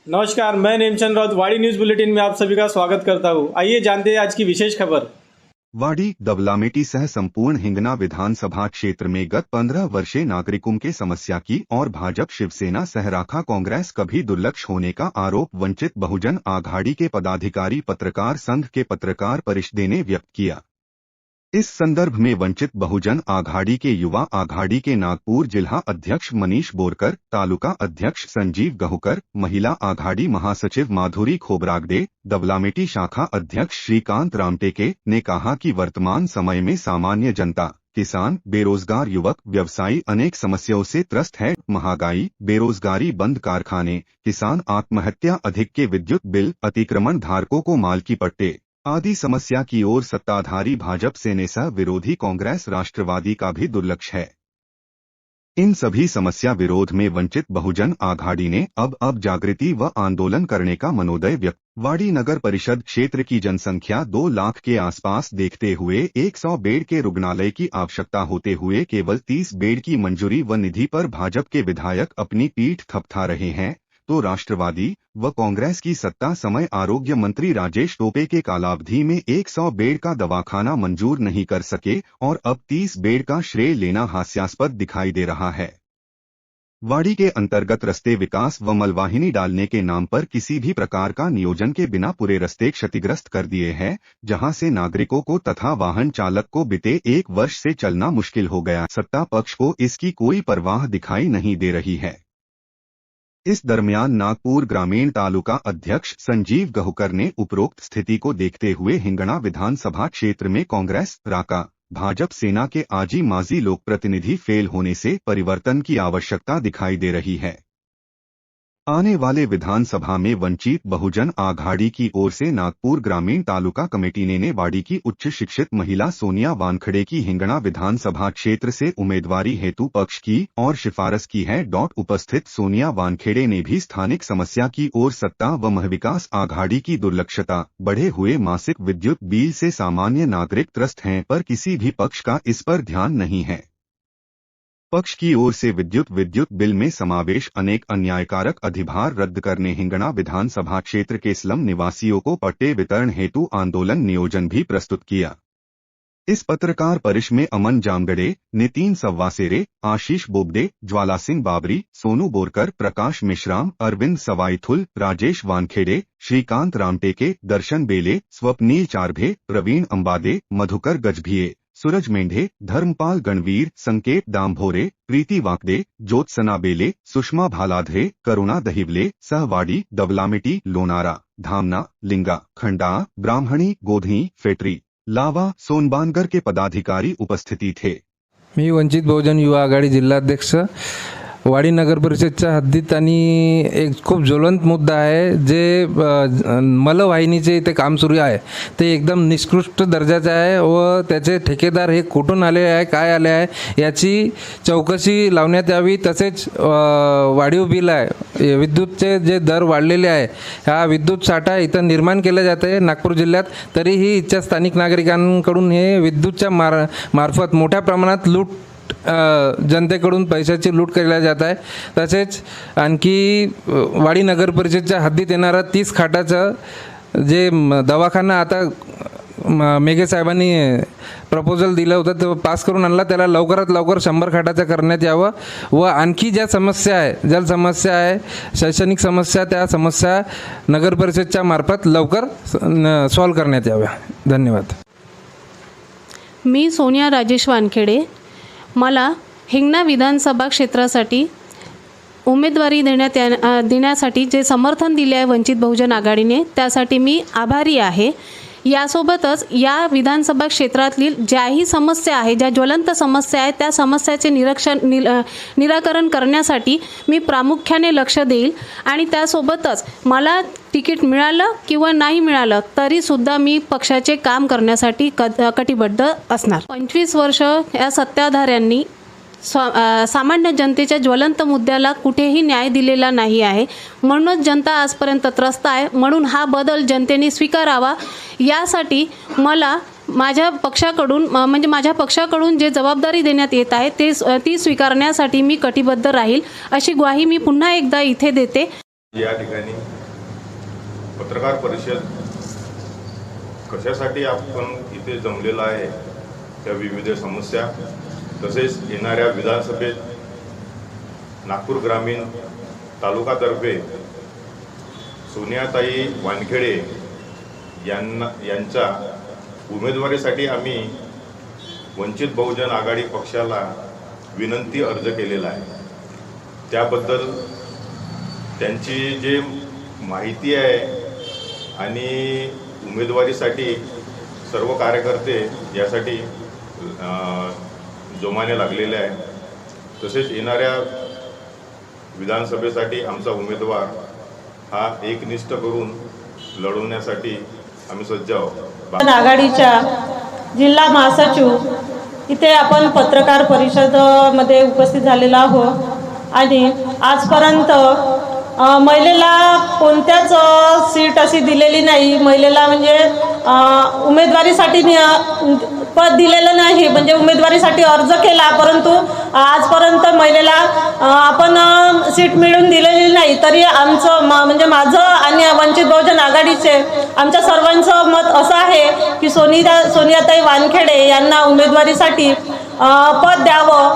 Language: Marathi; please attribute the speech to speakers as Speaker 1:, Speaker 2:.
Speaker 1: नमस्कार, मैं नेमचंद राउत वाड़ी न्यूज बुलेटिन में आप सभी का स्वागत करता हूं। आइए जानते हैं आज की विशेष खबर।
Speaker 2: वाड़ी दबलामेटी सह संपूर्ण हिंगना विधानसभा क्षेत्र में गत 15 वर्षीय नागरिकों के समस्या की और भाजपा शिवसेना सह राखा कांग्रेस कभी दुर्लक्ष होने का आरोप वंचित बहुजन आघाड़ी के पदाधिकारी पत्रकार संघ के पत्रकार परिषद ने व्यक्त किया। इस संदर्भ में वंचित बहुजन आघाड़ी के युवा आघाड़ी के नागपुर जिला अध्यक्ष मनीष बोरकर, तालुका अध्यक्ष संजीव गहुकर, महिला आघाड़ी महासचिव माधुरी खोबरागडे, दबलामेटी शाखा अध्यक्ष श्रीकांत रामटेके ने कहा कि वर्तमान समय में सामान्य जनता, किसान, बेरोजगार युवक, व्यवसायी अनेक समस्याओं से त्रस्त है। महंगाई, बेरोजगारी, बंद कारखाने, किसान आत्महत्या, अधिक के विद्युत बिल, अतिक्रमण धारकों को माल की पट्टे आदि समस्या की ओर सत्ताधारी भाजपा सेना सह विरोधी कांग्रेस राष्ट्रवादी का भी दुर्लक्ष्य है। इन सभी समस्या विरोध में वंचित बहुजन आघाड़ी ने अब जागृति व आंदोलन करने का मनोदय व्यक्त। वाड़ी नगर परिषद क्षेत्र की जनसंख्या 2 लाख के आसपास देखते हुए 100 बेड के रुग्णालय की आवश्यकता होते हुए केवल 30 बेड की मंजूरी व निधि पर भाजपा के विधायक अपनी पीठ थपथा रहे हैं, तो राष्ट्रवादी व कांग्रेस की सत्ता समय आरोग्य मंत्री राजेश टोपे के कालावधि में 100 बेड का दवाखाना मंजूर नहीं कर सके और अब 30 बेड का श्रेय लेना हास्यास्पद दिखाई दे रहा है। वाड़ी के अंतर्गत रस्ते विकास व मलवाहिनी डालने के नाम पर किसी भी प्रकार का नियोजन के बिना पूरे रस्ते क्षतिग्रस्त कर दिए हैं, जहां से नागरिकों को तथा वाहन चालक को बीते 1 वर्ष से चलना मुश्किल हो गया। सत्ता पक्ष को इसकी कोई परवाह दिखाई नहीं दे रही है। इस दरमियान नागपुर ग्रामीण तालुका अध्यक्ष संजीव गहुकर ने उपरोक्त स्थिति को देखते हुए हिंगना विधानसभा क्षेत्र में कांग्रेस, राका, भाजपा सेना के आजी माजी लोक प्रतिनिधि फेल होने से परिवर्तन की आवश्यकता दिखाई दे रही है। आने वाले विधानसभा में वंचित बहुजन आघाड़ी की ओर से नागपुर ग्रामीण तालुका कमेटी ने वाड़ी की उच्च शिक्षित महिला सोनिया वानखेड़े की हिंगना विधानसभा क्षेत्र से उम्मीदवारी हेतु पक्ष की और सिफारिश की है। उपस्थित सोनिया वानखेड़े ने भी स्थानिक समस्या की ओर सत्ता व महविकास आघाड़ी की दुर्लक्षता, बढ़े हुए मासिक विद्युत बिल से सामान्य नागरिक त्रस्त हैं, पर किसी भी पक्ष का इस पर ध्यान नहीं है। पक्ष की ओर से विद्युत बिल में समावेश अनेक अन्यायकारक अधिभार रद्द करने, हिंगना विधानसभा क्षेत्र के स्लम निवासियों को पट्टे वितरण हेतु आंदोलन नियोजन भी प्रस्तुत किया। इस पत्रकार परिषद में अमन जामगड़े, नितिन सव्वासेरे, आशीष बोबडे, ज्वाला सिंह बाबरी, सोनू बोरकर, प्रकाश मिश्राम, अरविंद सवाईथुल, राजेश वानखेड़े, श्रीकांत रामटेके, दर्शन बेले, स्वप्नील चारभे, प्रवीण अंबादे, मधुकर गजभिये, सूरज मेंढे, धर्मपाल गणवीर, संकेत दामभोरे, प्रीति वाकदे, ज्योत्सना बेले, सुषमा भालाधरे, करुणा दहिवले, सहवाड़ी, दबलामेटी, लोनारा, धामना, लिंगा, खंडा, ब्राह्मणी, गोधनी, फेटरी, लावा, सोनबानगर के पदाधिकारी उपस्थिति थे।
Speaker 3: मी वंचित बहुजन युवा आघाडी जिल्हाध्यक्ष वाडी नगर परिषदच्या हद्दीत आणि एक खूप ज्वलंत मुद्दा आहे जे मलवाहिनीचे इथे काम सुरू आहे ते एकदम निकृष्ट दर्जाचे आहे व त्याचे ठेकेदार हे कुठून आले आहे, काय आले आहे याची चौकशी लावण्यात यावी। तसेच वाढीव बिल आहे, विद्युतचे जे दर वाढलेले आहे, हा विद्युत साठा इथं निर्माण केला जाते नागपूर जिल्ह्यात, तरीही इथच्या स्थानिक नागरिकांकडून हे विद्युतच्या मार्फत मोठ्या प्रमाणात लूट जनतेकडून पैशाची लूट केली जात आहे। तसेच आणखी वाडी नगर परिषदच्या हद्दीत येणारा 30 खाटाचं जे दवाखाना आता मेघे साहेबांनी प्रपोजल दिलं होतं ते पास करून आणला, त्याला लवकरात लवकर 100 खाटाचं करण्यात यावं व आणखी ज्या समस्या आहे, जल समस्या आहे, शैक्षणिक समस्या, त्या समस्या नगर परिषदच्या मार्फत लवकर सॉल्व करण्यात याव्या। धन्यवाद।
Speaker 4: मी सोनिया राजेश वानखेड़े, मला हिंगना विधानसभा क्षेत्रासाठी उमेदवारी देण्यासाठी जे समर्थन दिले आहे वंचित बहुजन आघाडीने, त्यासाठी मी आभारी आहे। यासोबतच या विधानसभा क्षेत्रातील ज्याही समस्या आहे, ज्या ज्वलंत समस्या आहेत, त्या समस्याचे निराकरण करण्यासाठी मी प्रामुख्याने लक्ष देईल आणि त्यासोबतच मला तिकीट मिळालं किंवा नाही मिळालं तरीसुद्धा मी पक्षाचे काम करण्यासाठी कटिबद्ध असणार। 25 वर्ष या सत्ताधाऱ्यांनी सामान्य जनतेच्या ज्वलंत मुद्द्याला कुठेही न्याय दिलेला नाही आहे, म्हणूनच जनता आजपर्यंत त्रस्त आहे। म्हणून हा बदल जनतेने स्वीकारावा, यासाठी मला माझ्या पक्षाकडून जे जबाबदारी देण्यात येत आहे ती स्वीकारण्यासाठी मी कटिबद्ध राहील, अशी ग्वाही मी पुन्हा एकदा इथे देते।
Speaker 5: या ठिकाणी पत्रकार परिषद कशासाठी आपण इथे जमलेला आहे, त्या विविध समस्या, तसेच येणाऱ्या विधानसभेत नागपूर ग्रामीण तालुकातर्फे सोनियाताई वानखेडे यांच्या उमेदवारीसाठी आम्ही वंचित बहुजन आघाडी पक्षाला विनंती अर्ज केलेला आहे. त्याबद्दल त्यांची जे माहिती आहे आणि उमेदवारीसाठी सर्व कार्यकर्ते यासाठी जोमाने लागलेले आहे. तसेच येणाऱ्या विधानसभेसाठी आमचा उमेदवार हा एकनिष्ठ करून लढवण्यासाठी आम्ही सज्ज आहोत.
Speaker 6: आघाडीच्या जिल्हा महासचिव इथे आपण पत्रकार परिषदेमध्ये उपस्थित झालेलो आहोत आणि आजपर्यंत महिलेला कोणत्याच सीट अशी दिलेली नाही. महिलेला म्हणजे उमेदवारीसाठी पद दिलेलं नाही, म्हणजे उमेदवारीसाठी अर्ज केला परंतु आजपर्यंत महिलेला आपण सीट मिळून दिलेली नाही. तरी आमचं म्हणजे माझं आणि वंचित बहुजन आघाडीचे आमच्या सर्वांचं मत असं आहे की सोनियाताई वानखेडे यांना उमेदवारीसाठी पद द्यावं.